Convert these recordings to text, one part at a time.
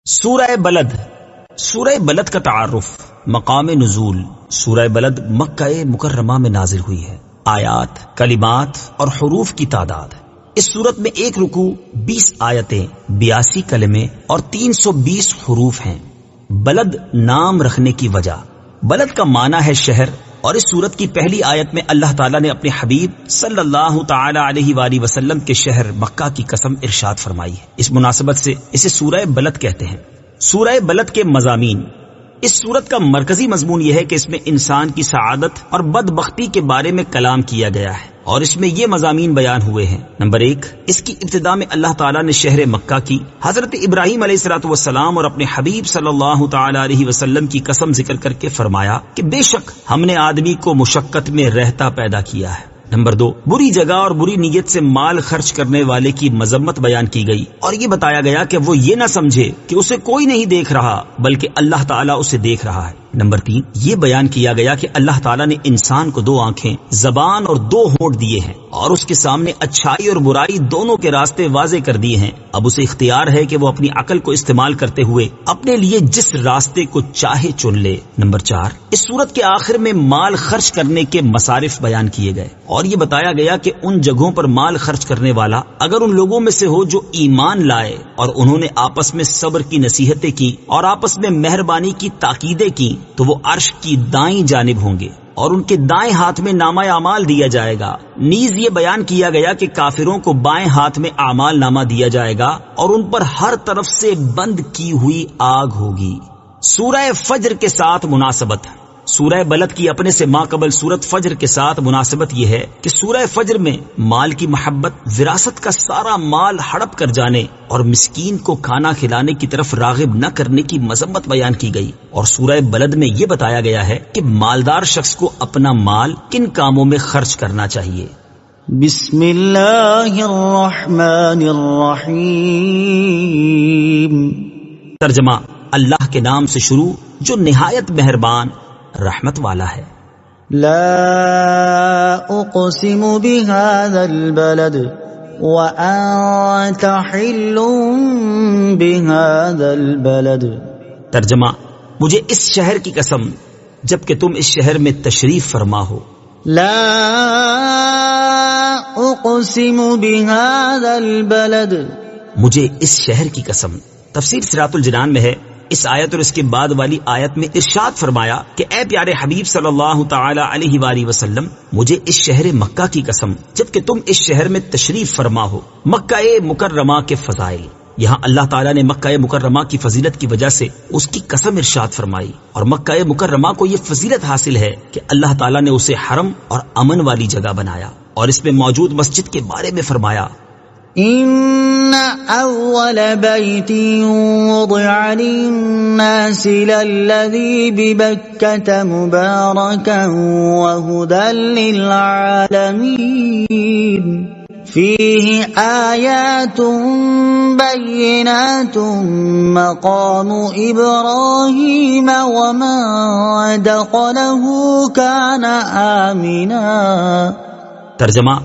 سورہ بلد. سورہ بلد کا تعارف. مقام نزول. سورہ بلد مکہ مکرمہ میں نازل ہوئی ہے. آیات، کلمات اور حروف کی تعداد. اس صورت میں ایک رکوع، 20 آیتیں، 82 کلمے اور 320 حروف ہیں. بلد نام رکھنے کی وجہ. بلد کا معنی ہے شہر، اور اس صورت کی پہلی آیت میں اللہ تعالیٰ نے اپنے حبیب صلی اللہ تعالی علیہ وآلہ وسلم کے شہر مکہ کی قسم ارشاد فرمائی ہے. اس مناسبت سے اسے سورہ بلد کہتے ہیں. سورہ بلد کے مضامین. اس سورت کا مرکزی مضمون یہ ہے کہ اس میں انسان کی سعادت اور بدبختی کے بارے میں کلام کیا گیا ہے، اور اس میں یہ مضامین بیان ہوئے ہیں. نمبر 1، اس کی ابتدا میں اللہ تعالیٰ نے شہر مکہ کی حضرت ابراہیم علیہ الصلوۃ والسلام اور اپنے حبیب صلی اللہ تعالی علیہ وسلم کی قسم ذکر کر کے فرمایا کہ بے شک ہم نے آدمی کو مشقت میں رہتا پیدا کیا ہے. نمبر 2، بری جگہ اور بری نیت سے مال خرچ کرنے والے کی مذمت بیان کی گئی، اور یہ بتایا گیا کہ وہ یہ نہ سمجھے کہ اسے کوئی نہیں دیکھ رہا بلکہ اللہ تعالیٰ اسے دیکھ رہا ہے. نمبر 3، یہ بیان کیا گیا کہ اللہ تعالیٰ نے انسان کو 2 آنکھیں، زبان اور 2 ہونٹ دیے ہیں، اور اس کے سامنے اچھائی اور برائی دونوں کے راستے واضح کر دیے ہیں. اب اسے اختیار ہے کہ وہ اپنی عقل کو استعمال کرتے ہوئے اپنے لیے جس راستے کو چاہے چن لے. نمبر 4، اس سورت کے آخر میں مال خرچ کرنے کے مصارف بیان کیے گئے، اور یہ بتایا گیا کہ ان جگہوں پر مال خرچ کرنے والا اگر ان لوگوں میں سے ہو جو ایمان لائے اور انہوں نے آپس میں صبر کی نصیحتیں کی اور آپس میں مہربانی کی تاکیدیں کی تو وہ عرش کی دائیں جانب ہوں گے، اور ان کے دائیں ہاتھ میں نامہ اعمال دیا جائے گا. نیز یہ بیان کیا گیا کہ کافروں کو بائیں ہاتھ میں اعمال نامہ دیا جائے گا، اور ان پر ہر طرف سے بند کی ہوئی آگ ہوگی. سورہ فجر کے ساتھ مناسبت. سورہ بلد کی اپنے سے ماقبل سورت فجر کے ساتھ مناسبت یہ ہے کہ سورہ فجر میں مال کی محبت، وراثت کا سارا مال ہڑپ کر جانے اور مسکین کو کھانا کھلانے کی طرف راغب نہ کرنے کی مذمت بیان کی گئی، اور سورہ بلد میں یہ بتایا گیا ہے کہ مالدار شخص کو اپنا مال کن کاموں میں خرچ کرنا چاہیے. بسم اللہ الرحمن الرحیم. ترجمہ: اللہ کے نام سے شروع جو نہایت مہربان رحمت والا ہے. لا اقسم بهذا البلد وانت حل بهذا البلد. ترجمہ: مجھے اس شہر کی قسم جبکہ تم اس شہر میں تشریف فرما ہو. لا اقسم بهذا البلد. مجھے اس شہر کی قسم. تفسیر صراط الجنان میں ہے، اس آیت اور اس کے بعد والی آیت میں ارشاد فرمایا کہ اے پیارے حبیب صلی اللہ تعالی علیہ وآلہ وسلم، مجھے اس شہر مکہ کی قسم جبکہ تم اس شہر میں تشریف فرما ہو. مکہ مکرمہ کے فضائل. یہاں اللہ تعالیٰ نے مکہ مکرمہ کی فضیلت کی وجہ سے اس کی قسم ارشاد فرمائی، اور مکہ مکرمہ کو یہ فضیلت حاصل ہے کہ اللہ تعالیٰ نے اسے حرم اور امن والی جگہ بنایا، اور اس میں موجود مسجد کے بارے میں فرمایا: ان اول بیت وضع للناس للذی ببکة مبارکا وہدی للعالمین فیہ آیات بینات مقام ابراہیم ومن دخلہ کان آمنا. ترجمہ: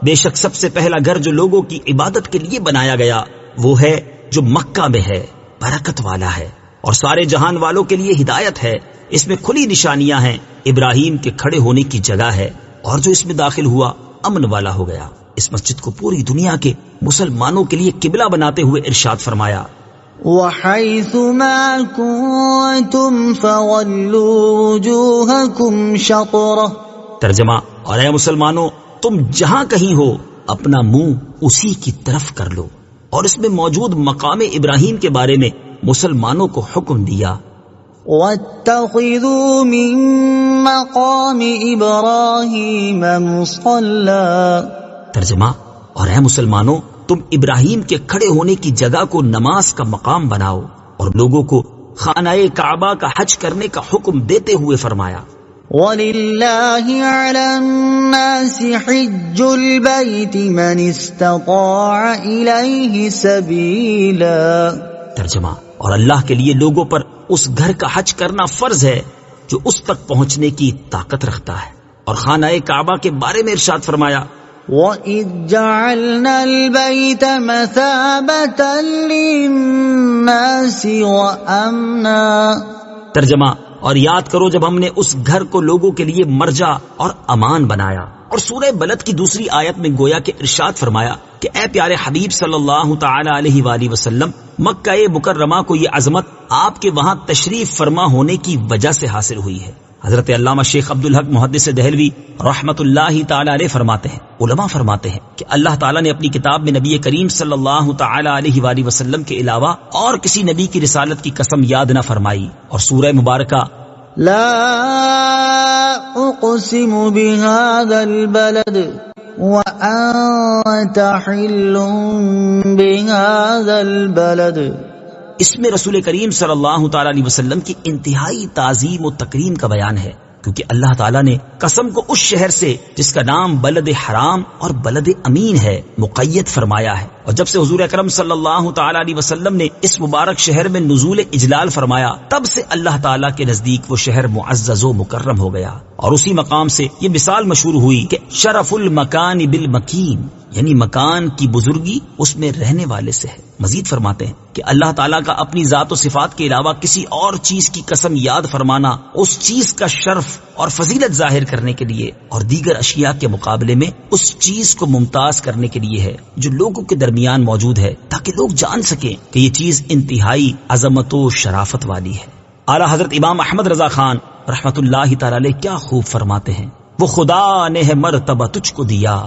بے شک سب سے پہلا گھر جو لوگوں کی عبادت کے لیے بنایا گیا وہ ہے جو مکہ میں ہے، برکت والا ہے، اور سارے جہان والوں کے لیے ہدایت ہے. اس میں کھلی نشانیاں ہیں، ابراہیم کے کھڑے ہونے کی جگہ ہے، اور جو اس میں داخل ہوا امن والا ہو گیا. اس مسجد کو پوری دنیا کے مسلمانوں کے لیے قبلہ بناتے ہوئے ارشاد فرمایا: وَحَيْثُ مَا كُنتُمْ فَوَلُّوا وُجُوهَكُمْ شَطْرَهُ. ترجمہ: اور اے مسلمانوں، تم جہاں کہیں ہو اپنا منہ اسی کی طرف کر لو. اور اس میں موجود مقام ابراہیم کے بارے میں مسلمانوں کو حکم دیا: وَاتَّخِذُوا مِن مَّقَامِ إِبْرَاهِيمَ مُصَلًّى. ترجمہ: اور اے مسلمانوں، تم ابراہیم کے کھڑے ہونے کی جگہ کو نماز کا مقام بناؤ، اور لوگوں کو خانہ کعبہ کا حج کرنے کا حکم دیتے ہوئے فرمایا: وَلِلَّهِ عَلَى النَّاسِ حِجُّ الْبَيْتِ مَنِ اسْتَطَاعَ إِلَيْهِ سَبِيلًا. ترجمہ: اور اللہ کے لیے لوگوں پر اس گھر کا حج کرنا فرض ہے جو اس تک پہنچنے کی طاقت رکھتا ہے. اور خانہ کعبہ کے بارے میں ارشاد فرمایا: وَإِذْ جَعَلْنَا الْبَيْتَ مَثَابَةً لِلنَّاسِ وَأَمْنًا۔ ترجمہ: اور یاد کرو جب ہم نے اس گھر کو لوگوں کے لیے مرجع اور امان بنایا۔ اور سورہ بلد کی دوسری آیت میں گویا کہ ارشاد فرمایا کہ اے پیارے حبیب صلی اللہ تعالی علیہ وآلہ وسلم، مکہ مکرمہ کو یہ عظمت آپ کے وہاں تشریف فرما ہونے کی وجہ سے حاصل ہوئی ہے۔ حضرت علامہ شیخ عبدالحق محدث دہلوی رحمت اللہ تعالی علیہ فرماتے ہیں، علماء فرماتے ہیں کہ اللہ تعالیٰ نے اپنی کتاب میں نبی کریم صلی اللہ تعالی علیہ وآلہ وسلم کے علاوہ اور کسی نبی کی رسالت کی قسم یاد نہ فرمائی، اور سورہ مبارکہ لا اقسم بهذا البلد وانت حل بهذا البلد، اس میں رسول کریم صلی اللہ تعالی علیہ وسلم کی انتہائی تعظیم و تکریم کا بیان ہے، کیونکہ اللہ تعالیٰ نے قسم کو اس شہر سے جس کا نام بلد حرام اور بلد امین ہے مقید فرمایا ہے، اور جب سے حضور اکرم صلی اللہ تعالی علیہ وسلم نے اس مبارک شہر میں نزول اجلال فرمایا، تب سے اللہ تعالیٰ کے نزدیک وہ شہر معزز و مکرم ہو گیا، اور اسی مقام سے یہ مثال مشہور ہوئی کہ شرف المکان بالمکین، یعنی مکان کی بزرگی اس میں رہنے والے سے ہے۔ مزید فرماتے ہیں کہ اللہ تعالیٰ کا اپنی ذات و صفات کے علاوہ کسی اور چیز کی قسم یاد فرمانا اس چیز کا شرف اور فضیلت ظاہر کرنے کے لیے اور دیگر اشیاء کے مقابلے میں اس چیز کو ممتاز کرنے کے لیے ہے جو لوگوں کے درمیان موجود ہے، تاکہ لوگ جان سکیں کہ یہ چیز انتہائی عظمت و شرافت والی ہے۔ اعلیٰ حضرت امام احمد رضا خان رحمت اللہ تعالی علیہ کیا خوب فرماتے ہیں، وہ خدا نے ہے مرتبہ تجھ کو دیا،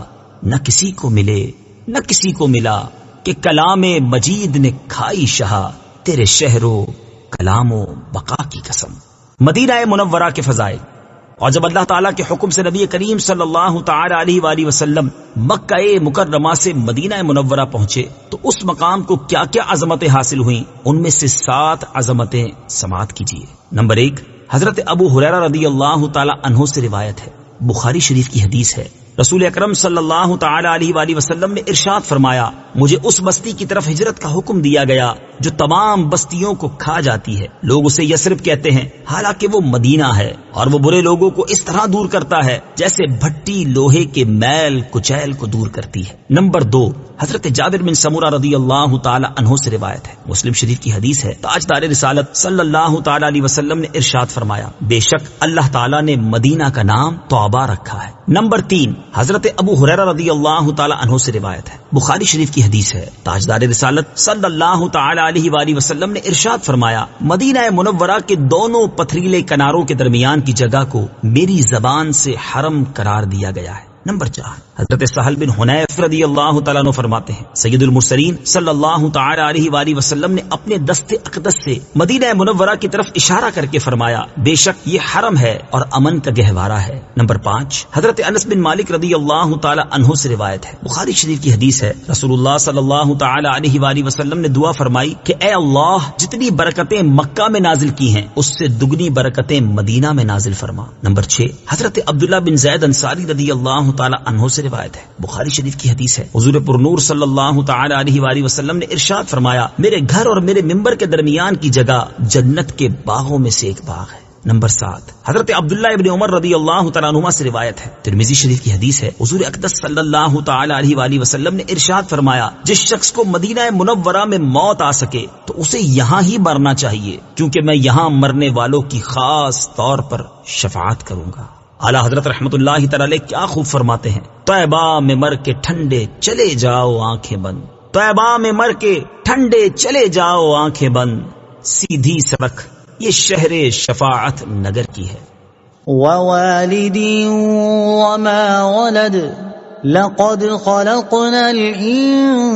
نہ کسی کو ملے نہ کسی کو ملا، کہ کلام مجید نے کھائی شہا، تیرے شہر و کلام و بقا کی قسم۔ مدینہ منورہ کے فضائل۔ اور جب اللہ تعالیٰ کے حکم سے نبی کریم صلی اللہ تعالی علیہ وآلہ وسلم مکہ مکرمہ سے مدینہ منورہ پہنچے تو اس مقام کو کیا کیا عظمتیں حاصل ہوئیں، ان میں سے 7 عظمتیں سماعت کیجیے۔ نمبر 1، حضرت ابو ہریرہ رضی اللہ تعالی عنہ سے روایت ہے، بخاری شریف کی حدیث ہے، رسول اکرم صلی اللہ تعالی علیہ وآلہ وسلم نے ارشاد فرمایا، مجھے اس بستی کی طرف ہجرت کا حکم دیا گیا جو تمام بستیوں کو کھا جاتی ہے، لوگ اسے یثرب کہتے ہیں حالانکہ وہ مدینہ ہے، اور وہ برے لوگوں کو اس طرح دور کرتا ہے جیسے بھٹی لوہے کے میل کچیل کو دور کرتی ہے۔ نمبر 2، حضرت جابر بن سمورہ رضی اللہ تعالی عنہ سے روایت ہے، مسلم شریف کی حدیث ہے، تاجدار رسالت صلی اللہ تعالی علیہ وسلم نے ارشاد فرمایا، بے شک اللہ تعالی نے مدینہ کا نام طیبہ رکھا ہے۔ نمبر 3، حضرت ابو ہریرہ رضی اللہ تعالی عنہ سے روایت ہے، بخاری شریف کی حدیث ہے، تاجدار رسالت صلی اللہ تعالی علیہ وآلہ وسلم نے ارشاد فرمایا، مدینہ منورہ کے دونوں پتھریلے کناروں کے درمیان کی جگہ کو میری زبان سے حرم قرار دیا گیا ہے۔ نمبر 4، حضرت سہل بن حنیف رضی اللہ تعالیٰ عنہ فرماتے ہیں، سید المرسلین صلی اللہ تعالی علیہ وآلہ وسلم نے اپنے دست اقدس سے مدینہ منورہ کی طرف اشارہ کر کے فرمایا، بے شک یہ حرم ہے اور امن کا گہوارہ ہے۔ نمبر 5، حضرت انس بن مالک رضی اللہ تعالی عنہ سے روایت ہے، بخاری شریف کی حدیث ہے، رسول اللہ صلی اللہ تعالی علیہ وآلہ وسلم نے دعا فرمائی کہ اے اللہ، جتنی برکتیں مکہ میں نازل کی ہیں اس سے دگنی برکتیں مدینہ میں نازل فرما۔ نمبر 6، حضرت عبداللہ بن زید انصاری رضی اللہ تعالی عنہ سے روایت ہے، بخاری شریف کی حدیث ہے، حضور پر نور صلی اللہ تعالی علیہ وآلہ وسلم نے ارشاد فرمایا، میرے گھر اور میرے ممبر کے درمیان کی جگہ جنت کے باغوں میں سے ایک باغ ہے۔ نمبر 7، حضرت عبداللہ ابن عمر رضی اللہ تعالیٰ عنہما سے روایت ہے، ترمذی شریف کی حدیث ہے، حضور اقدس صلی اللہ تعالی علیہ وآلہ وسلم نے ارشاد فرمایا، جس شخص کو مدینہ منورہ میں موت آ سکے تو اسے یہاں ہی مرنا چاہیے، کیونکہ میں یہاں مرنے والوں کی خاص طور پر شفاعت کروں گا۔ اعلیٰ حضرت رحمت اللہ تعالی کیا خوب فرماتے ہیں، طیبہ میں مر کے ٹھنڈے چلے جاؤ آنکھیں بند، طیبہ میں مر کے ٹھنڈے چلے جاؤ آنکھیں بند، سیدھی سڑک یہ شہر شفاعت نگر کی ہے۔ ووالد وما ولد لقد خلقنا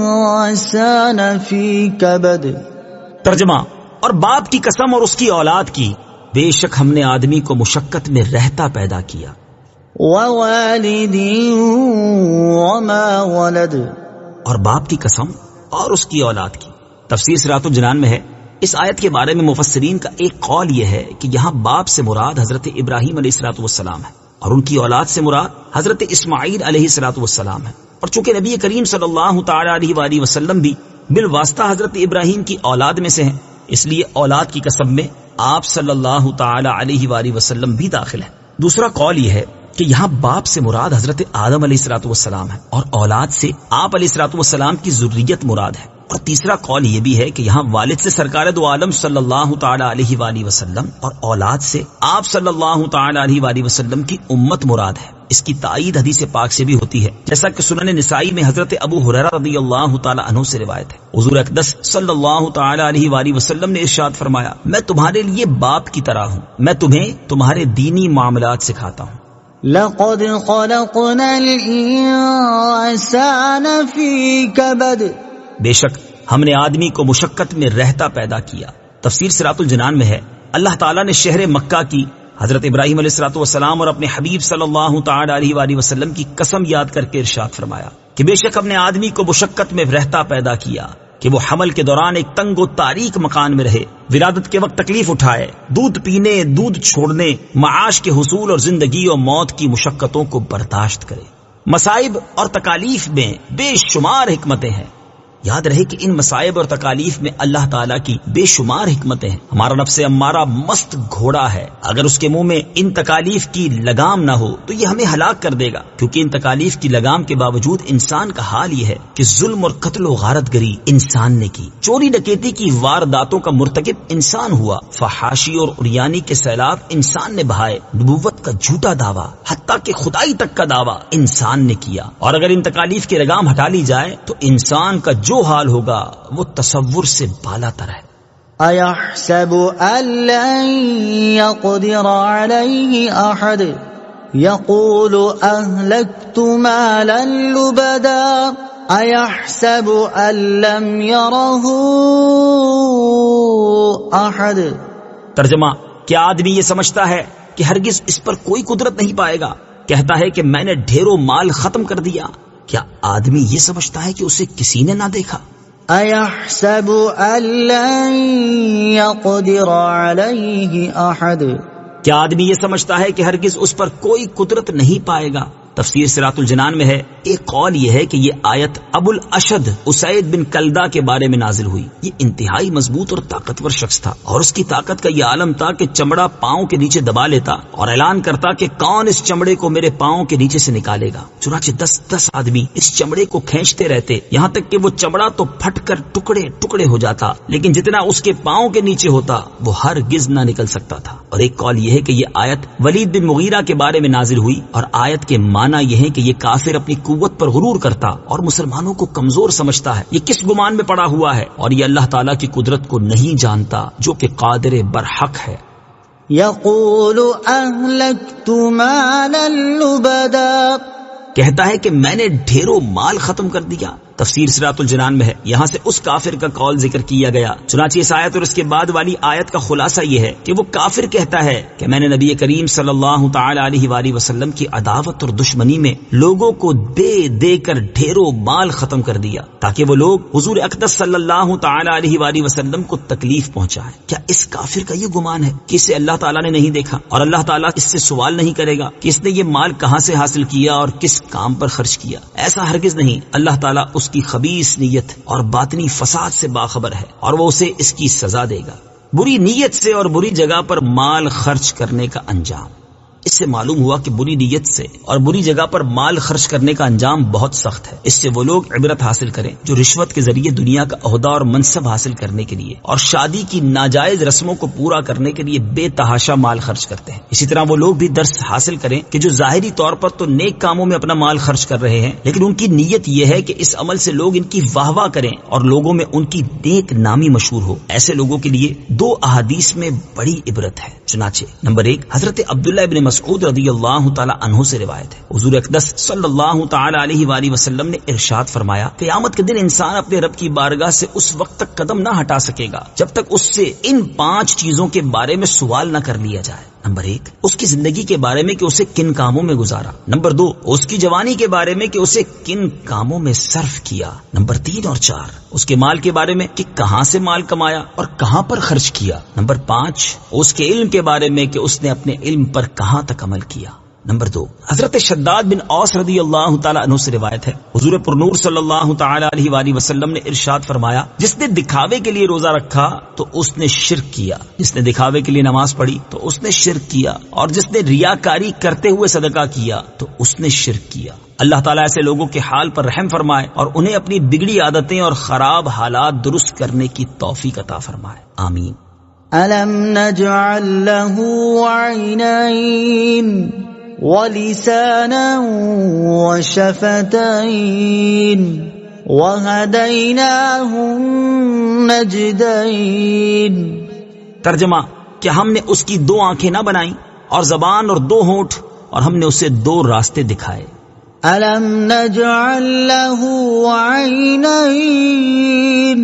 الانسان فی کبد۔ ترجمہ، اور باپ کی قسم اور اس کی اولاد کی، بے شک ہم نے آدمی کو مشقت میں رہتا پیدا کیا۔ ووالد وما ولد، اور باپ کی قسم اور اس کی اولاد کی۔ تفسیر صراط الجنان میں ہے، اس آیت کے بارے میں مفسرین کا ایک قول یہ ہے کہ یہاں باپ سے مراد حضرت ابراہیم علیہ الصلوۃ والسلام ہے، اور ان کی اولاد سے مراد حضرت اسماعیل علیہ الصلوۃ والسلام ہے، اور چونکہ نبی کریم صلی اللہ تعالی علیہ وآلہ وسلم بھی بالواسطہ حضرت ابراہیم کی اولاد میں سے ہیں، اس لیے اولاد کی قسم میں آپ صلی اللہ تعالی علیہ وآلہ وسلم بھی داخل ہیں۔ دوسرا قول یہ ہے کہ یہاں باپ سے مراد حضرت آدم علیہ الصلوۃ والسلام ہے اور اولاد سے آپ علیہ الصلوۃ والسلام کی ذریت مراد ہے. اور تیسرا قول یہ بھی ہے کہ یہاں والد سے سرکار دو عالم صلی اللہ تعالی علیہ وآلہ وسلم اور اولاد سے آپ صلی اللہ تعالی علیہ وآلہ وسلم کی امت مراد ہے. اس کی تائید حدیث پاک سے بھی ہوتی ہے، جیسا کہ سنن نسائی میں حضرت ابو ہریرہ رضی اللہ تعالی عنہ سے روایت ہے. حضور اقدس صلی اللہ تعالی علیہ وآلہ وسلم نے ارشاد فرمایا، میں تمہارے لیے باپ کی طرح ہوں، میں تمہیں تمہارے دینی معاملات سکھاتا ہوں. لقد خلقنا الانسان فی کبد، بے شک ہم نے آدمی کو مشقت میں رہتا پیدا کیا. تفسیر صراط الجنان میں ہے اللہ تعالیٰ نے شہر مکہ کی حضرت ابراہیم علیہ الصلوۃ والسلام اور اپنے حبیب صلی اللہ تعالی علیہ وآلہ وسلم کی قسم یاد کر کے ارشاد فرمایا کہ بے شک ہم نے آدمی کو مشقت میں رہتا پیدا کیا کہ وہ حمل کے دوران ایک تنگ و تاریک مکان میں رہے، ولادت کے وقت تکلیف اٹھائے، دودھ پینے، دودھ چھوڑنے، معاش کے حصول اور زندگی اور موت کی مشقتوں کو برداشت کرے. مصائب اور تکالیف میں بے شمار حکمتیں ہیں. یاد رہے کہ ان مصائب اور تکالیف میں اللہ تعالیٰ کی بے شمار حکمتیں ہیں. ہمارا نفس امارہ مست گھوڑا ہے، اگر اس کے منہ میں ان تکالیف کی لگام نہ ہو تو یہ ہمیں ہلاک کر دے گا، کیونکہ ان تکالیف کی لگام کے باوجود انسان کا حال یہ ہے کہ ظلم اور قتل و غارت گری انسان نے کی، چوری ڈکیتی کی وارداتوں کا مرتکب انسان ہوا، فحاشی اور عریانی کے سیلاب انسان نے بہائے، نبوت کا جھوٹا دعویٰ حتیٰ کہ خدائی تک کا دعویٰ انسان نے کیا. اور اگر ان تکالیف کی لگام ہٹا لی جائے تو انسان کا جو حال ہوگا وہ تصور سے بالا تر ہے. أَيَحْسَبُ أَن لَّن يَقْدِرَ عَلَيْهِ أَحَدٌ يَقُولُ أَهْلَكْتُ مَالًا لُبَدًا أَيَحْسَبُ أَن لَّمْ يَرَهُ أَحَدٌ. ترجمہ، کیا آدمی یہ سمجھتا ہے کہ ہرگز اس پر کوئی قدرت نہیں پائے گا؟ کہتا ہے کہ میں نے ڈھیروں مال ختم کر دیا. کیا آدمی یہ سمجھتا ہے کہ اسے کسی نے نہ دیکھا؟ أَيَحْسَبُ أَن لَّن يَقْدِرَ عَلَيْهِ أَحَدٌ. کیا آدمی یہ سمجھتا ہے کہ ہرگز اس پر کوئی قدرت نہیں پائے گا؟ تفسیر صراط الجنان میں ہے ایک قول یہ ہے کہ یہ آیت ابو الاشد اسید بن کلدہ کے بارے میں نازل ہوئی. یہ انتہائی مضبوط اور طاقتور شخص تھا اور اس کی طاقت کا یہ عالم تھا کہ چمڑا پاؤں کے نیچے دبا لیتا اور اعلان کرتا کہ کون اس چمڑے کو میرے پاؤں کے نیچے سے نکالے گا. چنانچہ 10 آدمی اس چمڑے کو کھینچتے رہتے یہاں تک کہ وہ چمڑا تو پھٹ کر ٹکڑے ٹکڑے ہو جاتا، لیکن جتنا اس کے پاؤں کے نیچے ہوتا وہ ہرگز نہ نکل سکتا تھا. اور ایک قول یہ ہے کہ یہ آیت ولید بن مغیرہ کے بارے میں نازل ہوئی اور آیت کے معنی یہ ہے کہ یہ کافر اپنی قوت پر غرور کرتا اور مسلمانوں کو کمزور سمجھتا ہے. یہ کس گمان میں پڑا ہوا ہے اور یہ اللہ تعالیٰ کی قدرت کو نہیں جانتا جو کہ قادر برحق ہے. يقول أهلكت مالا لبدا، کہتا ہے کہ میں نے ڈھیروں مال ختم کر دیا. تفسیر صراط الجنان میں ہے یہاں سے اس کافر کا قول ذکر کیا گیا. چنانچہ اس آیت اور اس کے بعد والی آیت کا خلاصہ یہ ہے کہ وہ کافر کہتا ہے کہ میں نے نبی کریم صلی اللہ تعالی علیہ وآلہ وسلم کی عداوت اور دشمنی میں لوگوں کو دے دے کر ڈھیروں مال ختم کر دیا تاکہ وہ لوگ حضور اقدس صلی اللہ تعالی علیہ وآلہ وسلم کو تکلیف پہنچائیں. کیا اس کافر کا یہ گمان ہے کہ اسے اللہ تعالیٰ نے نہیں دیکھا اور اللہ تعالیٰ اس سے سوال نہیں کرے گا کہ اس نے یہ مال کہاں سے حاصل کیا اور کس کام پر خرچ کیا؟ ایسا ہرگز نہیں. اللہ تعالیٰ اس کی خبیث نیت اور باطنی فساد سے باخبر ہے اور وہ اسے اس کی سزا دے گا. بری نیت سے اور بری جگہ پر مال خرچ کرنے کا انجام. اس سے معلوم ہوا کہ بری نیت سے اور بری جگہ پر مال خرچ کرنے کا انجام بہت سخت ہے. اس سے وہ لوگ عبرت حاصل کریں جو رشوت کے ذریعے دنیا کا عہدہ اور منصب حاصل کرنے کے لیے اور شادی کی ناجائز رسموں کو پورا کرنے کے لیے بے تحاشا مال خرچ کرتے ہیں. اسی طرح وہ لوگ بھی درس حاصل کریں کہ جو ظاہری طور پر تو نیک کاموں میں اپنا مال خرچ کر رہے ہیں لیکن ان کی نیت یہ ہے کہ اس عمل سے لوگ ان کی واہ واہ کریں اور لوگوں میں ان کی نیک نامی مشہور ہو. ایسے لوگوں کے لیے 2 احادیث میں بڑی عبرت ہے. چنانچہ نمبر 1 حضرت عبداللہ ابن مسعود رضی اللہ تعالی عنہ سے روایت ہے حضور اقدس صلی اللہ تعالی علیہ وآلہ وسلم نے ارشاد فرمایا قیامت کے دن انسان اپنے رب کی بارگاہ سے اس وقت تک قدم نہ ہٹا سکے گا جب تک اس سے ان 5 چیزوں کے بارے میں سوال نہ کر لیا جائے. نمبر 1 اس کی زندگی کے بارے میں کہ اسے کن کاموں میں گزارا. نمبر 2 اس کی جوانی کے بارے میں کہ اسے کن کاموں میں صرف کیا. نمبر 3 اور 4 اس کے مال کے بارے میں کہ کہاں سے مال کمایا اور کہاں پر خرچ کیا. نمبر 5 اس کے علم کے بارے میں کہ اس نے اپنے علم پر کہاں تک عمل کیا. نمبر 2، حضرت شداد بن اوس رضی اللہ تعالی عنہ سے روایت ہے، حضور پرنور صلی اللہ تعالی علیہ وآلہ وسلم نے ارشاد فرمایا، جس نے دکھاوے کے لیے روزہ رکھا تو اس نے شرک کیا، جس نے دکھاوے کے لیے نماز پڑھی تو اس نے شرک کیا، اور جس نے ریاکاری کرتے ہوئے صدقہ کیا تو اس نے شرک کیا۔ اللہ تعالیٰ ایسے لوگوں کے حال پر رحم فرمائے اور انہیں اپنی بگڑی عادتیں اور خراب حالات درست کرنے کی توفیق عطا فرمائے، آمین۔ أَلَمْ نَجْعَلْ لَهُ عَيْنَيْنِ وَلِسَانًا وَشَفَتَيْنِ وَهَدَيْنَاهُ النَّجْدَيْنِ۔ ترجمہ، کیا ہم نے اس کی 2 آنکھیں نہ بنائیں اور زبان اور 2 ہونٹ، اور ہم نے اسے 2 راستے دکھائے۔ أَلَمْ نَجْعَلْ لَهُ عَيْنَيْنِ،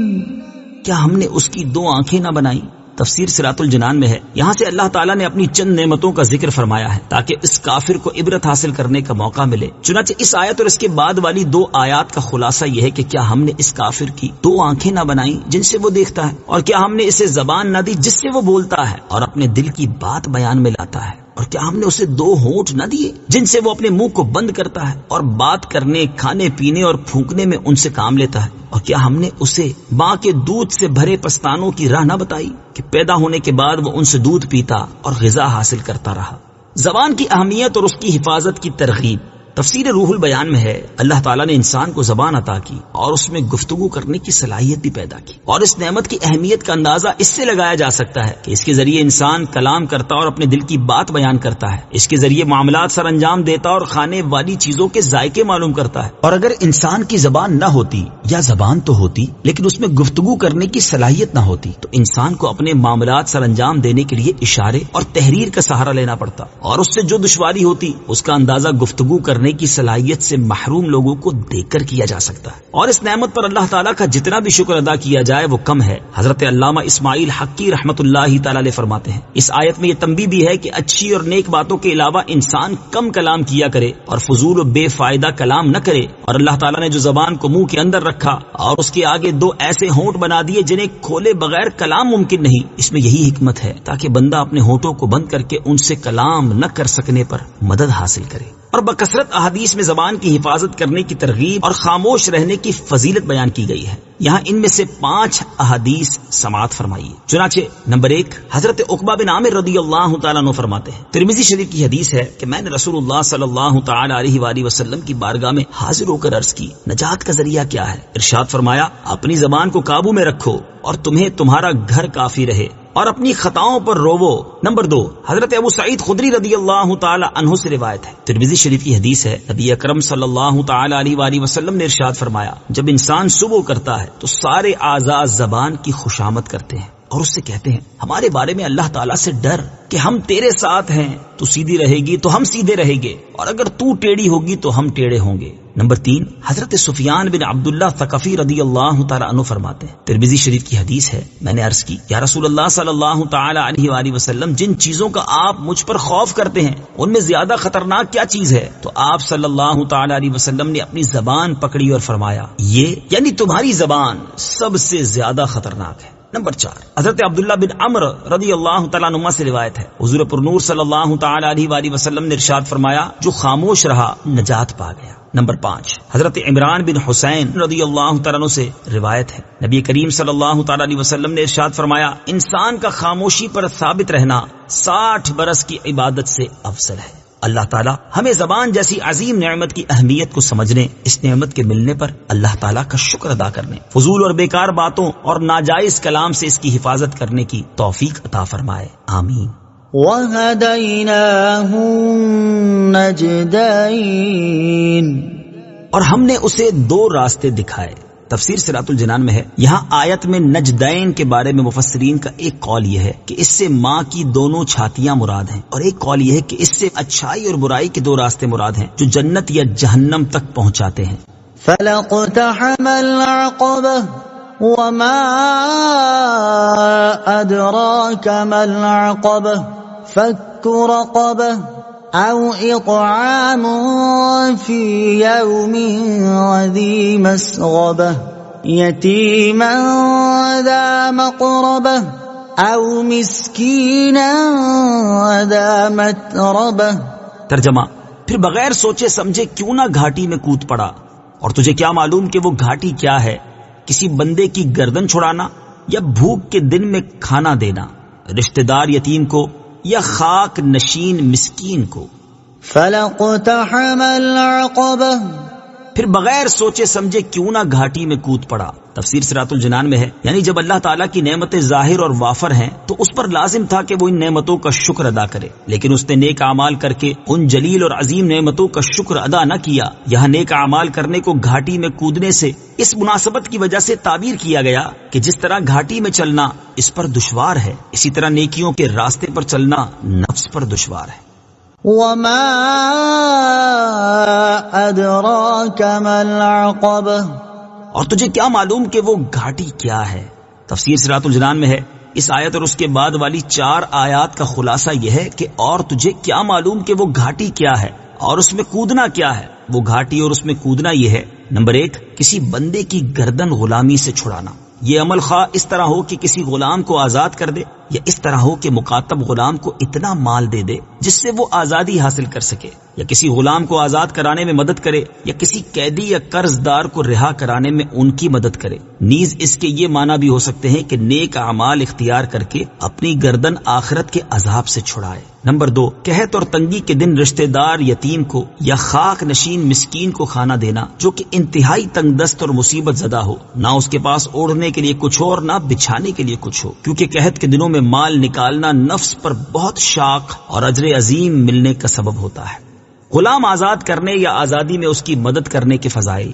کیا ہم نے اس کی 2 آنکھیں نہ بنائیں؟ تفسیر صراط الجنان میں ہے، یہاں سے اللہ تعالیٰ نے اپنی چند نعمتوں کا ذکر فرمایا ہے تاکہ اس کافر کو عبرت حاصل کرنے کا موقع ملے۔ چنانچہ اس آیت اور اس کے بعد والی 2 آیات کا خلاصہ یہ ہے کہ کیا ہم نے اس کافر کی 2 آنکھیں نہ بنائیں جن سے وہ دیکھتا ہے، اور کیا ہم نے اسے زبان نہ دی جس سے وہ بولتا ہے اور اپنے دل کی بات بیان میں لاتا ہے، اور کیا ہم نے اسے 2 ہونٹ نہ دیے جن سے وہ اپنے منہ کو بند کرتا ہے اور بات کرنے، کھانے پینے اور پھونکنے میں ان سے کام لیتا ہے، اور کیا ہم نے اسے ماں کے دودھ سے بھرے پستانوں کی راہ نہ بتائی کہ پیدا ہونے کے بعد وہ ان سے دودھ پیتا اور غذا حاصل کرتا رہا۔ زبان کی اہمیت اور اس کی حفاظت کی ترغیب تفسیر روح البیان میں ہے، اللہ تعالیٰ نے انسان کو زبان عطا کی اور اس میں گفتگو کرنے کی صلاحیت بھی پیدا کی، اور اس نعمت کی اہمیت کا اندازہ اس سے لگایا جا سکتا ہے کہ اس کے ذریعے انسان کلام کرتا اور اپنے دل کی بات بیان کرتا ہے، اس کے ذریعے معاملات سر انجام دیتا اور کھانے والی چیزوں کے ذائقے معلوم کرتا ہے۔ اور اگر انسان کی زبان نہ ہوتی، یا زبان تو ہوتی لیکن اس میں گفتگو کرنے کی صلاحیت نہ ہوتی، تو انسان کو اپنے معاملات سر انجام دینے کے لیے اشارے اور تحریر کا سہارا لینا پڑتا، اور اس سے جو دشواری ہوتی اس کا اندازہ گفتگو کرنے کی صلاحیت سے محروم لوگوں کو دیکھ کر کیا جا سکتا ہے۔ اور اس نعمت پر اللہ تعالیٰ کا جتنا بھی شکر ادا کیا جائے وہ کم ہے۔ حضرت علامہ اسماعیل حقی رحمت اللہ تعالی علیہ فرماتے ہیں، اس آیت میں یہ تنبیہ بھی ہے کہ اچھی اور نیک باتوں کے علاوہ انسان کم کلام کیا کرے اور فضول و بے فائدہ کلام نہ کرے، اور اللہ تعالیٰ نے جو زبان کو منہ کے اندر رکھا اور اس کے آگے 2 ایسے ہونٹ بنا دیے جنہیں کھولے بغیر کلام ممکن نہیں، اس میں یہی حکمت ہے تاکہ بندہ اپنے ہونٹوں کو بند کر کے ان سے کلام نہ کر سکنے پر مدد حاصل کرے۔ اور بکثرت احادیث میں زبان کی حفاظت کرنے کی ترغیب اور خاموش رہنے کی فضیلت بیان کی گئی ہے، یہاں ان میں سے 5 احادیث سماعت فرمائیے۔ چنانچہ نمبر 1، حضرت عقبہ بن عامر رضی اللہ تعالیٰ عنہ فرماتے ہیں، ترمذی شریف کی حدیث ہے کہ میں نے رسول اللہ صلی اللہ تعالی علیہ وآلہ وسلم کی بارگاہ میں حاضر ہو کر عرض کی، نجات کا ذریعہ کیا ہے؟ ارشاد فرمایا، اپنی زبان کو قابو میں رکھو اور تمہیں تمہارا گھر کافی رہے، اور اپنی خطاؤں پر روو۔ نمبر 2، حضرت ابو سعید خدری رضی اللہ تعالی عنہ سے روایت ہے، ترمذی شریف کی حدیث ہے، نبی اکرم صلی اللہ تعالی علیہ وآلہ وسلم نے ارشاد فرمایا، جب انسان صبح کرتا ہے تو سارے اعضاء زبان کی خوشامد کرتے ہیں اور اس سے کہتے ہیں، ہمارے بارے میں اللہ تعالیٰ سے ڈر کہ ہم تیرے ساتھ ہیں، تو سیدھی رہے گی تو ہم سیدھے رہیں گے، اور اگر تو ٹیڑھی ہوگی تو ہم ٹیڑھے ہوں گے۔ نمبر 3، حضرت سفیان بن عبداللہ ثقفی رضی اللہ تعالی عنہ فرماتے ہیں، ترمذی شریف کی حدیث ہے، میں نے عرض کی، یا رسول اللہ صلی اللہ تعالی علیہ وآلہ وسلم، جن چیزوں کا آپ مجھ پر خوف کرتے ہیں ان میں زیادہ خطرناک کیا چیز ہے؟ تو آپ صلی اللہ تعالی علیہ وسلم نے اپنی زبان پکڑی اور فرمایا، یہ یعنی تمہاری زبان سب سے زیادہ خطرناک ہے۔ نمبر 4، حضرت عبداللہ بن عمر رضی اللہ تعالیٰ عنہ سے روایت ہے، حضور پرنور صلی اللہ تعالی علیہ وآلہ وسلم نے ارشاد فرمایا، جو خاموش رہا نجات پا گیا۔ نمبر 5، حضرت عمران بن حسین رضی اللہ تعالیٰ عنہ سے روایت ہے، نبی کریم صلی اللہ تعالی علیہ وسلم نے ارشاد فرمایا، انسان کا خاموشی پر ثابت رہنا 60 برس کی عبادت سے افضل ہے۔ اللہ تعالیٰ ہمیں زبان جیسی عظیم نعمت کی اہمیت کو سمجھنے، اس نعمت کے ملنے پر اللہ تعالیٰ کا شکر ادا کرنے، فضول اور بیکار باتوں اور ناجائز کلام سے اس کی حفاظت کرنے کی توفیق عطا فرمائے، آمین۔ وَهَدَيْنَاهُ النَّجْدَيْنِ، اور ہم نے اسے 2 راستے دکھائے۔ تفسیر صراط الجنان میں ہے، یہاں آیت میں نجدین کے بارے میں مفسرین کا ایک قول یہ ہے کہ اس سے ماں کی دونوں چھاتیاں مراد ہیں، اور ایک قول یہ ہے کہ اس سے اچھائی اور برائی کے 2 راستے مراد ہیں جو جنت یا جہنم تک پہنچاتے ہیں۔ فَلَقْتَحَمَ الْعَقَبَةَ وَمَا أَدْرَاكَ مَا الْعَقَبَةُ فَكُّ رَقَبَةٍ أَوْ إِطْعَامٌ فِي يَوْمٍ ذِي مَسْغَبَةٍ يَتِيمًا ذَا مَقْرَبَةٍ أَوْ مِسْكِينًا ذَا مَتْرَبَةٍ ترجمہ: پھر بغیر سوچے سمجھے کیوں نہ گھاٹی میں کود پڑا، اور تجھے کیا معلوم کہ وہ گھاٹی کیا ہے؟ کسی بندے کی گردن چھڑانا، یا بھوک کے دن میں کھانا دینا، رشتہ دار یتیم کو یا خاک نشین مسکین کو۔ فَلَاقْتَحَمَ الْعَقَبَةَ، پھر بغیر سوچے سمجھے کیوں نہ گھاٹی میں کود پڑا۔ تفسیر صراط الجنان میں ہے، یعنی جب اللہ تعالیٰ کی نعمتیں ظاہر اور وافر ہیں تو اس پر لازم تھا کہ وہ ان نعمتوں کا شکر ادا کرے، لیکن اس نے نیک اعمال کر کے ان جلیل اور عظیم نعمتوں کا شکر ادا نہ کیا۔ یہاں نیک اعمال کرنے کو گھاٹی میں کودنے سے اس مناسبت کی وجہ سے تعبیر کیا گیا کہ جس طرح گھاٹی میں چلنا اس پر دشوار ہے، اسی طرح نیکیوں کے راستے پر چلنا نفس پر دشوار ہے۔ وَمَا أَدْرَاكَ مَا الْعَقَبَةُ، اور تجھے کیا معلوم کہ وہ گھاٹی کیا ہے؟ تفسیر صراط الجنان میں ہے، اس آیت اور اس کے بعد والی 4 آیات کا خلاصہ یہ ہے کہ اور تجھے کیا معلوم کہ وہ گھاٹی کیا ہے اور اس میں کودنا کیا ہے۔ وہ گھاٹی اور اس میں کودنا یہ ہے: نمبر 1، کسی بندے کی گردن غلامی سے چھڑانا۔ یہ عمل خواہ اس طرح ہو کہ کسی غلام کو آزاد کر دے، یا اس طرح ہو کہ مکاتب غلام کو اتنا مال دے دے جس سے وہ آزادی حاصل کر سکے، یا کسی غلام کو آزاد کرانے میں مدد کرے، یا کسی قیدی یا قرض دار کو رہا کرانے میں ان کی مدد کرے۔ نیز اس کے یہ معنی بھی ہو سکتے ہیں کہ نیک اعمال اختیار کر کے اپنی گردن آخرت کے عذاب سے چھڑائے۔ نمبر 2، قحط اور تنگی کے دن رشتہ دار یتیم کو یا خاک نشین مسکین کو کھانا دینا جو کہ انتہائی تنگ دست اور مصیبت زدہ ہو، نہ اس کے پاس اوڑھنے کے لیے کچھ ہو اور نہ بچھانے کے لیے کچھ ہو، کیونکہ قحط کے دنوں میں مال نکالنا نفس پر بہت شاق اور اجر عظیم ملنے کا سبب ہوتا ہے۔ غلام آزاد کرنے یا آزادی میں اس کی مدد کرنے کے فضائل۔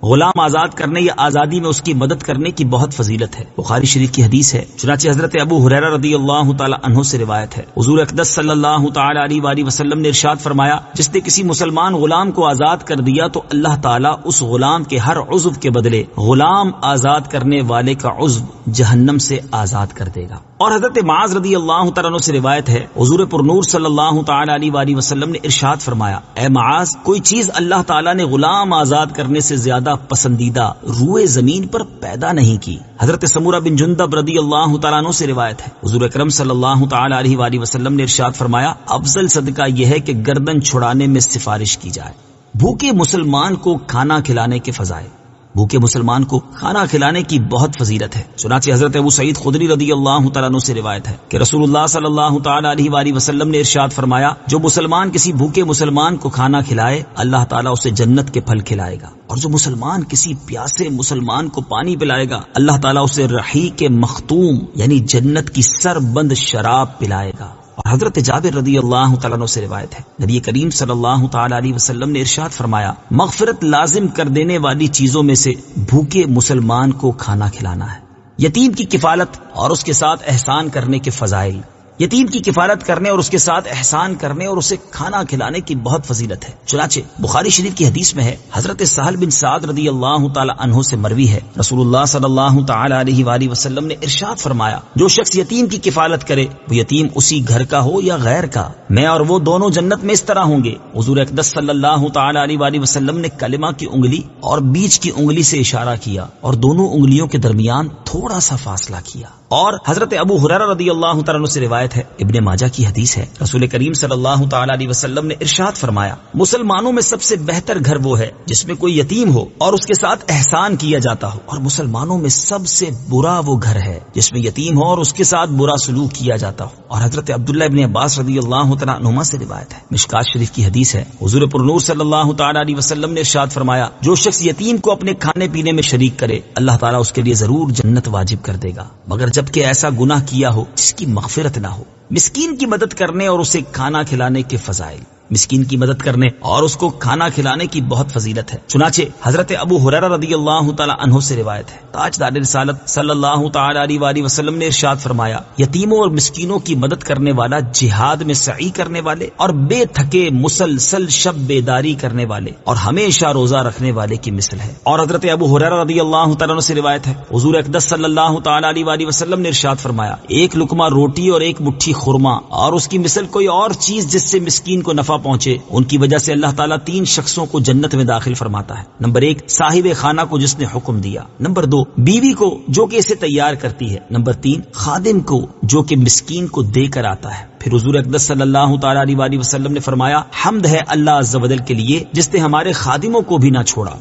غلام آزاد کرنے یا آزادی میں اس کی مدد کرنے کی بہت فضیلت ہے۔ بخاری شریف کی حدیث ہے، چنانچہ حضرت ابو ہریرہ رضی اللہ تعالی عنہ سے روایت ہے، حضور اقدس صلی اللہ تعالی علیہ وآلہ وسلم نے ارشاد فرمایا، جس نے کسی مسلمان غلام کو آزاد کر دیا تو اللہ تعالیٰ اس غلام کے ہر عضو کے بدلے غلام آزاد کرنے والے کا عضو جہنم سے آزاد کر دے گا۔ اور حضرت معاذ رضی اللہ تعالیٰ عنہ سے روایت ہے، حضور پر نور صلی اللہ تعالی علیہ وآلہ وسلم نے ارشاد فرمایا، اے معاذ، کوئی چیز اللہ تعالیٰ نے غلام آزاد کرنے سے زیادہ پسندیدہ روئے زمین پر پیدا نہیں کی۔ حضرت سمورہ بن جندب رضی اللہ تعالیٰ عنہ سے روایت ہے، حضور اکرم صلی اللہ تعالی علیہ وآلہ وسلم نے ارشاد فرمایا، افضل صدقہ یہ ہے کہ گردن چھڑانے میں سفارش کی جائے۔ بھوکے مسلمان کو کھانا کھلانے کے فضائل۔ بھوکے مسلمان کو کھانا کھلانے کی بہت فضیلت ہے، چنانچہ حضرت ابو سعید خدری رضی اللہ تعالیٰ عنہ سے روایت ہے کہ رسول اللہ صلی اللہ تعالی علیہ وآلہ وسلم نے ارشاد فرمایا، جو مسلمان کسی بھوکے مسلمان کو کھانا کھلائے اللہ تعالیٰ اسے جنت کے پھل کھلائے گا، اور جو مسلمان کسی پیاسے مسلمان کو پانی پلائے گا اللہ تعالیٰ اسے رحیق مختوم یعنی جنت کی سر بند شراب پلائے گا۔ اور حضرت جابر رضی اللہ تعالیٰ عنہ سے روایت ہے، نبی کریم صلی اللہ تعالی علیہ وسلم نے ارشاد فرمایا، مغفرت لازم کر دینے والی چیزوں میں سے بھوکے مسلمان کو کھانا کھلانا ہے۔ یتیم کی کفالت اور اس کے ساتھ احسان کرنے کے فضائل۔ یتیم کی کفالت کرنے اور اس کے ساتھ احسان کرنے اور اسے کھانا کھلانے کی بہت فضیلت ہے، چنانچہ بخاری شریف کی حدیث میں ہے، حضرت سہل بن سعد رضی اللہ تعالی عنہ سے مروی ہے، رسول اللہ صلی اللہ تعالی علیہ وآلہ وسلم نے ارشاد فرمایا، جو شخص یتیم کی کفالت کرے وہ یتیم اسی گھر کا ہو یا غیر کا، میں اور وہ دونوں جنت میں اس طرح ہوں گے۔ حضور اقدس صلی اللہ تعالی علیہ وآلہ وسلم نے کلمہ کی انگلی اور بیچ کی انگلی سے اشارہ کیا اور دونوں انگلیوں کے درمیان تھوڑا سا فاصلہ کیا۔ اور حضرت ابو ہریرہ رضی اللہ تعالیٰ عنہ سے روایت ہے، ابن ماجہ کی حدیث ہے، رسول کریم صلی اللہ تعالی علیہ وسلم نے ارشاد فرمایا، مسلمانوں میں سب سے بہتر گھر وہ ہے جس میں کوئی یتیم ہو اور اس کے ساتھ احسان کیا جاتا ہو، اور مسلمانوں میں سب سے برا وہ گھر ہے جس میں یتیم ہو اور اس کے ساتھ برا سلوک کیا جاتا ہو۔ اور حضرت عبداللہ ابن عباس رضی اللہ تعالیٰ عنہما سے روایت ہے، مشکات شریف کی حدیث ہے، حضور پر نور صلی اللہ تعالی علیہ وسلم نے ارشاد فرمایا، جو شخص یتیم کو اپنے کھانے پینے میں شریک کرے اللہ تعالیٰ اس کے لیے ضرور جنت واجب کر دے گا، مگر جبکہ ایسا گناہ کیا ہو جس کی مغفرت نہ ہو۔ مسکین کی مدد کرنے اور اسے کھانا کھلانے کے فضائل۔ مسکین کی مدد کرنے اور اس کو کھانا کھلانے کی بہت فضیلت ہے، چنانچہ حضرت ابو ہریرہ رضی اللہ تعالی عنہ سے روایت ہے، تاجدار رسالت صلی اللہ تعالی علیہ وآلہ وسلم نے ارشاد فرمایا، یتیموں اور مسکینوں کی مدد کرنے والا جہاد میں سعی کرنے والے اور بے تھکے مسلسل شب بیداری کرنے والے اور ہمیشہ روزہ رکھنے والے کی مثل ہے۔ اور حضرت ابو ہریرہ رضی اللہ تعالی عنہ سے روایت ہے، حضور اقدس صلی اللہ تعالی علیہ وآلہ وسلم نے ارشاد فرمایا، ایک لقمہ روٹی اور ایک مٹھی خرما اور اس کی مثل کوئی اور چیز جس سے مسکین کو نفع مرتفع پہنچے ان کی وجہ سے اللہ تعالیٰ 3 شخصوں کو جنت میں داخل فرماتا ہے۔ نمبر 1 صاحب خانہ کو جس نے حکم دیا، نمبر 2 بیوی کو جو کہ اسے تیار کرتی ہے، نمبر 3 خادم کو جو کہ مسکین کو دے کر آتا ہے۔ پھر حضور اقدس صلی اللہ تعالیٰ علیہ وسلم نے فرمایا حمد ہے اللہ عز و جل کے لیے جس نے ہمارے خادموں کو بھی نہ چھوڑا۔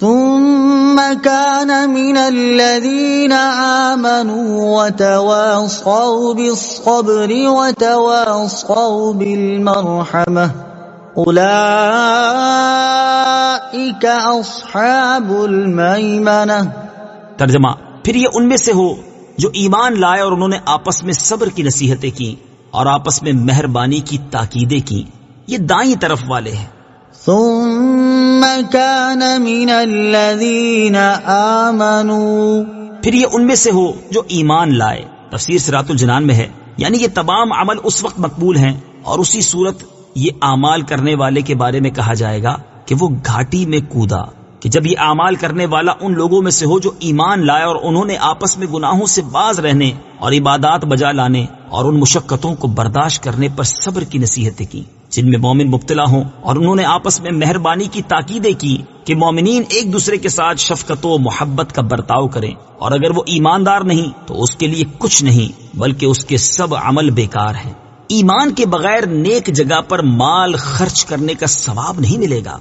ثم كان من الذين آمنوا وتواصوا بالصبر وتواصوا بالمرحمة أولئك أصحاب الميمنة۔ ترجمہ، پھر یہ ان میں سے ہو جو ایمان لائے اور انہوں نے آپس میں صبر کی نصیحتیں کی اور آپس میں مہربانی کی تاکیدیں کی، یہ دائیں طرف والے ہیں۔ ثم كان من الذين آمنوا، پھر یہ ان میں سے ہو جو ایمان لائے۔ تفسیر صراط الجنان میں ہے یعنی یہ تمام عمل اس وقت مقبول ہیں اور اسی صورت یہ اعمال کرنے والے کے بارے میں کہا جائے گا کہ وہ گھاٹی میں کودا، کہ جب یہ اعمال کرنے والا ان لوگوں میں سے ہو جو ایمان لائے اور انہوں نے آپس میں گناہوں سے باز رہنے اور عبادات بجا لانے اور ان مشقتوں کو برداشت کرنے پر صبر کی نصیحتیں کی جن میں مومن مبتلا ہوں، اور انہوں نے آپس میں مہربانی کی تاکیدیں کی کہ مومنین ایک دوسرے کے ساتھ شفقت و محبت کا برتاؤ کریں، اور اگر وہ ایماندار نہیں تو اس کے لیے کچھ نہیں بلکہ اس کے سب عمل بیکار ہیں۔ ایمان کے بغیر نیک جگہ پر مال خرچ کرنے کا ثواب نہیں ملے گا۔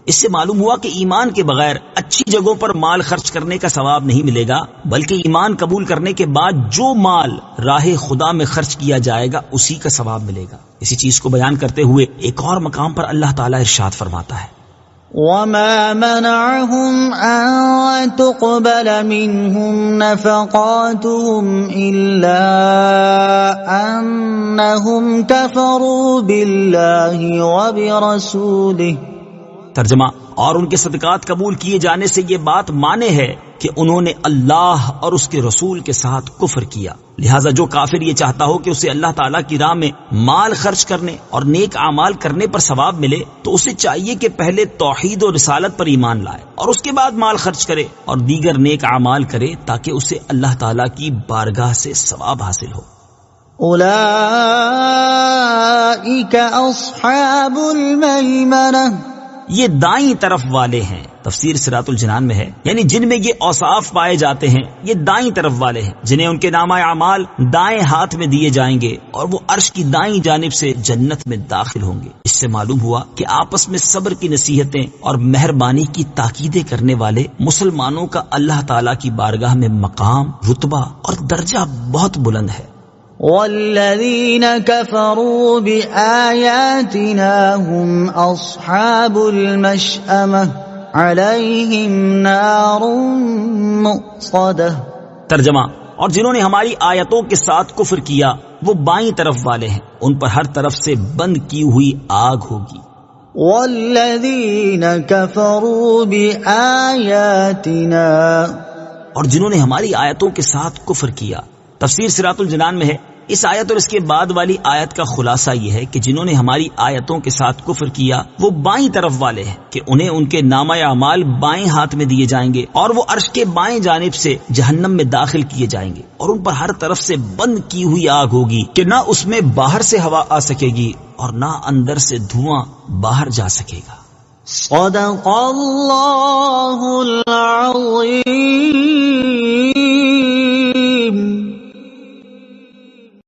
اس سے معلوم ہوا کہ ایمان کے بغیر اچھی جگہوں پر مال خرچ کرنے کا ثواب نہیں ملے گا، بلکہ ایمان قبول کرنے کے بعد جو مال راہ خدا میں خرچ کیا جائے گا اسی کا ثواب ملے گا۔ اسی چیز کو بیان کرتے ہوئے ایک اور مقام پر اللہ تعالیٰ ارشاد فرماتا ہے وما منعهم أن تقبل منهم نفقاتهم إلا أنهم كفروا بالله وبرسوله۔ ترجمہ، اور ان کے صدقات قبول کیے جانے سے یہ بات مانے ہے کہ انہوں نے اللہ اور اس کے رسول کے ساتھ کفر کیا، لہٰذا جو کافر یہ چاہتا ہو کہ اسے اللہ تعالیٰ کی راہ میں مال خرچ کرنے اور نیک اعمال کرنے پر ثواب ملے تو اسے چاہیے کہ پہلے توحید و رسالت پر ایمان لائے اور اس کے بعد مال خرچ کرے اور دیگر نیک اعمال کرے تاکہ اسے اللہ تعالیٰ کی بارگاہ سے ثواب حاصل ہو۔ اولئک اصحاب المیمنہ، یہ دائیں طرف والے ہیں۔ تفسیر صراط الجنان میں ہے یعنی جن میں یہ اوصاف پائے جاتے ہیں یہ دائیں طرف والے ہیں، جنہیں ان کے نامہ اعمال دائیں ہاتھ میں دیے جائیں گے اور وہ عرش کی دائیں جانب سے جنت میں داخل ہوں گے۔ اس سے معلوم ہوا کہ آپس میں صبر کی نصیحتیں اور مہربانی کی تاکیدیں کرنے والے مسلمانوں کا اللہ تعالیٰ کی بارگاہ میں مقام، رتبہ اور درجہ بہت بلند ہے۔ والذین کفروا بآیاتنا هم اصحاب المشأمة علیہم نار مؤصدہ۔ ترجمہ، اور جنہوں نے ہماری آیتوں کے ساتھ کفر کیا وہ بائیں طرف والے ہیں، ان پر ہر طرف سے بند کی ہوئی آگ ہوگی۔ والذین کفروا بآیاتنا، اور جنہوں نے ہماری آیتوں کے ساتھ کفر کیا۔ تفسیر صراط الجنان میں ہے اس آیت اور اس کے بعد والی آیت کا خلاصہ یہ ہے کہ جنہوں نے ہماری آیتوں کے ساتھ کفر کیا وہ بائیں طرف والے ہیں کہ انہیں ان کے نامہ اعمال بائیں ہاتھ میں دیے جائیں گے اور وہ عرش کے بائیں جانب سے جہنم میں داخل کیے جائیں گے اور ان پر ہر طرف سے بند کی ہوئی آگ ہوگی کہ نہ اس میں باہر سے ہوا آ سکے گی اور نہ اندر سے دھواں باہر جا سکے گا۔ صدق اللہ العظیم۔